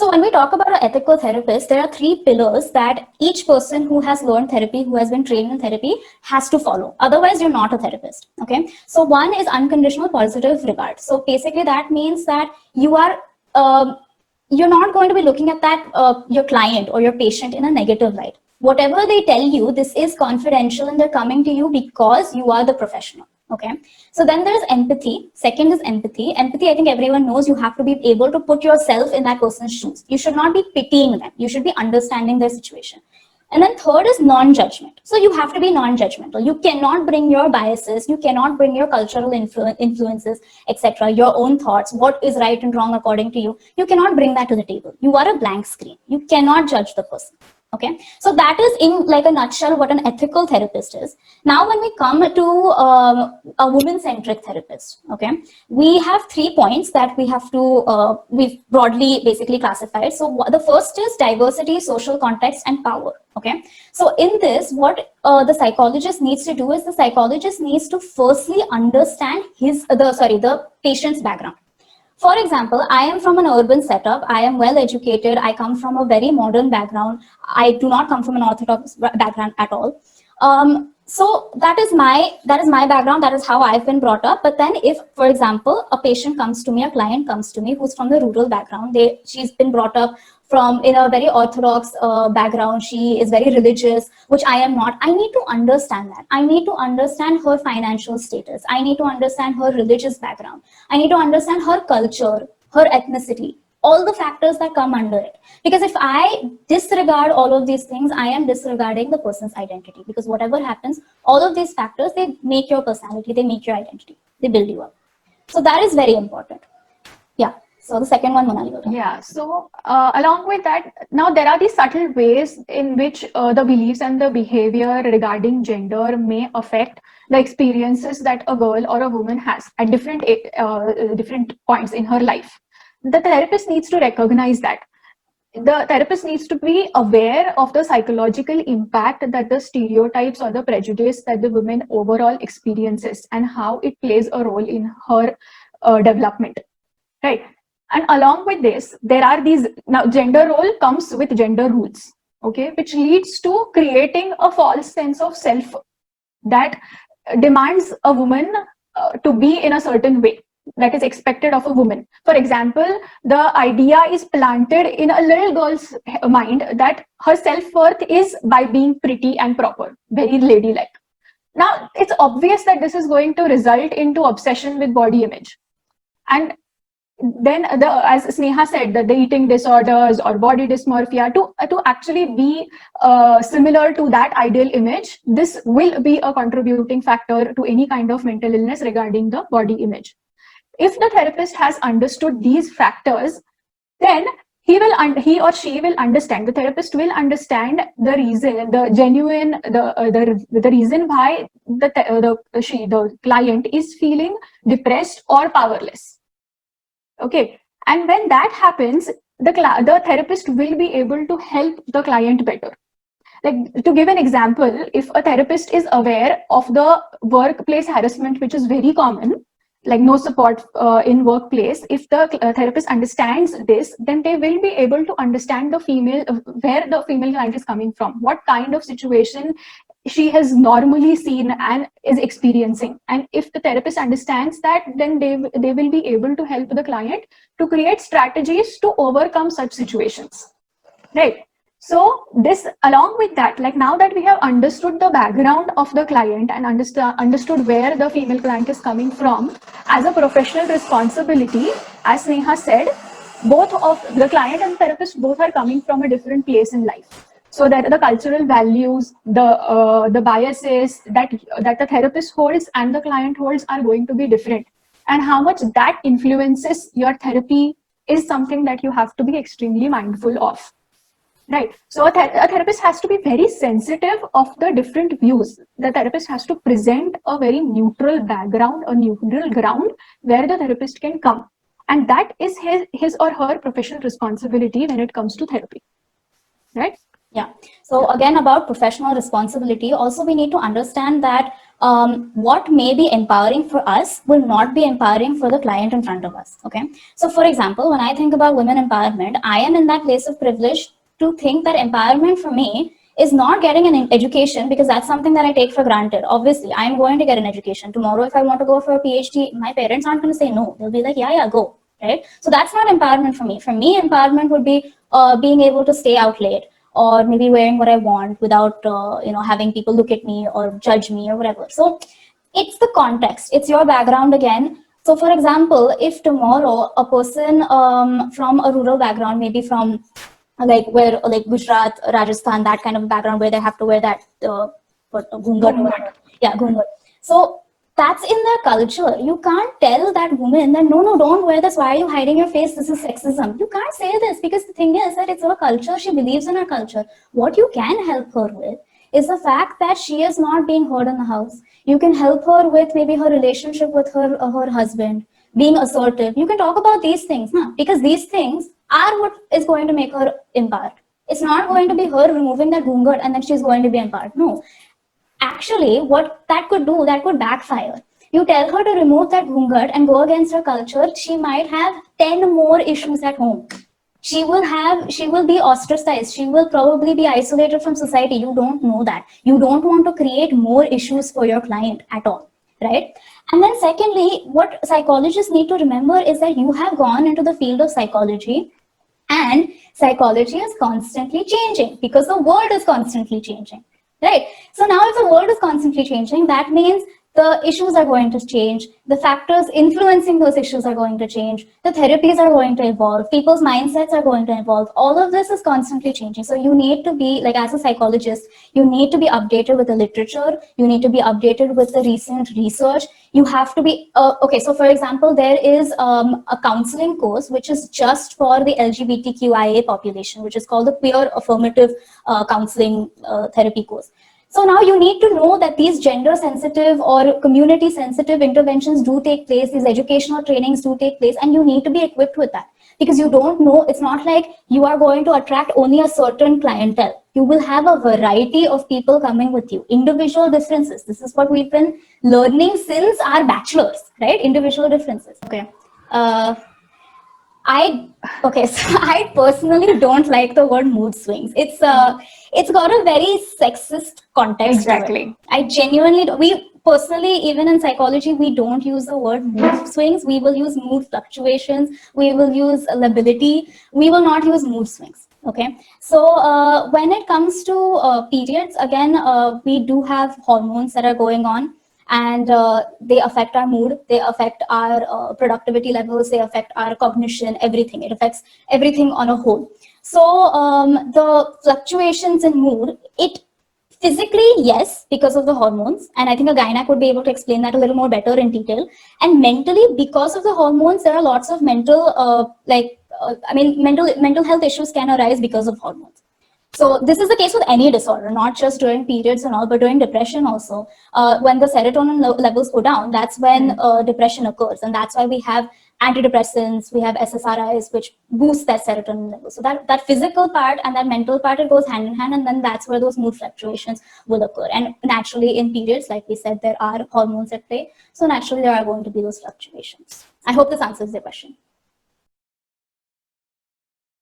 So when we talk about an ethical therapist, there are three pillars that each person who has learned therapy, who has been trained in therapy, has to follow. Otherwise, you're not a therapist. Okay. So one is unconditional positive regard. So basically, that means that you are you're not going to be looking at that your client or your patient in a negative light. Whatever they tell you, this is confidential, and they're coming to you because you are the professional. Okay. So then there's empathy. Second is empathy. Empathy, I think everyone knows, you have to be able to put yourself in that person's shoes. You should not be pitying them. You should be understanding their situation. And then third is non-judgment. So you have to be non-judgmental. You cannot bring your biases. You cannot bring your cultural influences, etc., your own thoughts, what is right and wrong according to you. You cannot bring that to the table. You are a blank screen. You cannot judge the person. Okay, so that is in like a nutshell what an ethical therapist is. Now, when we come to a woman-centric therapist, okay, we have 3 points that we have to we've broadly basically classified. So the first is diversity, social context, and power. Okay, so in this, what the psychologist needs to do is the psychologist needs to firstly understand the patient's background. For example, I am from an urban setup. I am well educated. I come from a very modern background. I do not come from an orthodox background at all. So that is my background. That is how I've been brought up. But then if, for example, a patient comes to me, a client comes to me who's from the rural background, she's been brought up from in a very orthodox background, she is very religious, which I am not. I need to understand that. I need to understand her financial status. I need to understand her religious background. I need to understand her culture, her ethnicity, all the factors that come under it. Because if I disregard all of these things, I am disregarding the person's identity. Because whatever happens, all of these factors, they make your personality, they make your identity, they build you up. So that is very important. Yeah. So the second one, Monali. Yeah. So along with that, now there are these subtle ways in which the beliefs and the behavior regarding gender may affect the experiences that a girl or a woman has at different points in her life. The therapist needs to recognize that. The therapist needs to be aware of the psychological impact that the stereotypes or the prejudice that the woman overall experiences and how it plays a role in her development, right? And along with this, there are these, now gender role comes with gender rules, okay, which leads to creating a false sense of self that demands a woman to be in a certain way that is expected of a woman. For example, the idea is planted in a little girl's mind that her self-worth is by being pretty and proper, very ladylike. Now, it's obvious that this is going to result into obsession with body image. And then as Sneha said, that the eating disorders or body dysmorphia, to actually be similar to that ideal image, this will be a contributing factor to any kind of mental illness regarding the body image. If the therapist has understood these factors, then he or she will understand, the therapist will understand the reason, the genuine, the reason why the client is feeling depressed or powerless. Okay, and when that happens, the therapist will be able to help the client better. Like, to give an example, if a therapist is aware of the workplace harassment, which is very common, like no support in workplace, if the therapist understands this, then they will be able to understand the female, where the female client is coming from, what kind of situation she has normally seen and is experiencing. And if the therapist understands that, then they will be able to help the client to create strategies to overcome such situations, right? So this, along with that, like now that we have understood the background of the client and understood where the female client is coming from, as a professional responsibility, as Sneha said, both of the client and therapist both are coming from a different place in life. So that the cultural values, the biases that the therapist holds and the client holds are going to be different. And how much that influences your therapy is something that you have to be extremely mindful of. Right. So a therapist has to be very sensitive of the different views. The therapist has to present a very neutral background, a neutral ground where the therapist can come. And that is his or her professional responsibility when it comes to therapy. Right? Yeah. So again, about professional responsibility, also we need to understand that what may be empowering for us will not be empowering for the client in front of us. Okay. So for example, when I think about women empowerment, I am in that place of privilege to think that empowerment for me is not getting an education, because that's something that I take for granted. Obviously, I'm going to get an education. Tomorrow, if I want to go for a PhD, my parents aren't going to say no. They'll be like, yeah, go. Right. So that's not empowerment for me. For me, empowerment would be being able to stay out late, or maybe wearing what I want without, having people look at me or judge me or whatever. So it's the context. It's your background again. So for example, if tomorrow a person from a rural background, maybe from like Gujarat, Rajasthan, that kind of background where they have to wear that ghungat. Yeah, ghungat. So that's in their culture. You can't tell that woman that no, don't wear this. Why are you hiding your face? This is sexism. You can't say this, because the thing is that it's her culture. She believes in her culture. What you can help her with is the fact that she is not being heard in the house. You can help her with maybe her relationship with her husband, being assertive. You can talk about these things, because these things are what is going to make her empowered. It's not going to be her removing that ghungat and then she's going to be empowered. No. Actually, what that could do, that could backfire. You tell her to remove that ghungat and go against her culture, she might have 10 more issues at home. She will be ostracized. She will probably be isolated from society. You don't know that. You don't want to create more issues for your client at all, right? And then secondly, what psychologists need to remember is that you have gone into the field of psychology, and psychology is constantly changing because the world is constantly changing, right? So now if the world is constantly changing, that means the issues are going to change, the factors influencing those issues are going to change, the therapies are going to evolve, people's mindsets are going to evolve. All of this is constantly changing. So you need to be, like, as a psychologist, you need to be updated with the literature, you need to be updated with the recent research. You have to be okay. So for example, there is a counseling course which is just for the LGBTQIA population, which is called the Queer Affirmative Counseling Therapy course. So now you need to know that these gender sensitive or community sensitive interventions do take place, these educational trainings do take place, and you need to be equipped with that, because you don't know. It's not like you are going to attract only a certain clientele. You will have a variety of people coming with you, individual differences. This is what we've been learning since our bachelor's, right? Individual differences. Okay. So I personally don't like the word mood swings. It's got a very sexist context. Exactly. I genuinely, we personally, even in psychology, we don't use the word mood swings. We will use mood fluctuations. We will use lability. We will not use mood swings. Okay. So when it comes to periods, again, we do have hormones that are going on, and they affect our mood, they affect our productivity levels, they affect our cognition, everything. It affects everything on a whole. So the fluctuations in mood, it physically, yes, because of the hormones, and I think a gynec would be able to explain that a little more better in detail. And mentally, because of the hormones, there are lots of mental mental health issues can arise because of hormones. So this is the case with any disorder, not just during periods and all, but during depression also. When the serotonin levels go down, that's when depression occurs. And that's why we have antidepressants, we have SSRIs, which boost that serotonin level. So that physical part and that mental part, it goes hand in hand. And then that's where those mood fluctuations will occur. And naturally in periods, like we said, there are hormones at play. So naturally there are going to be those fluctuations. I hope this answers the question.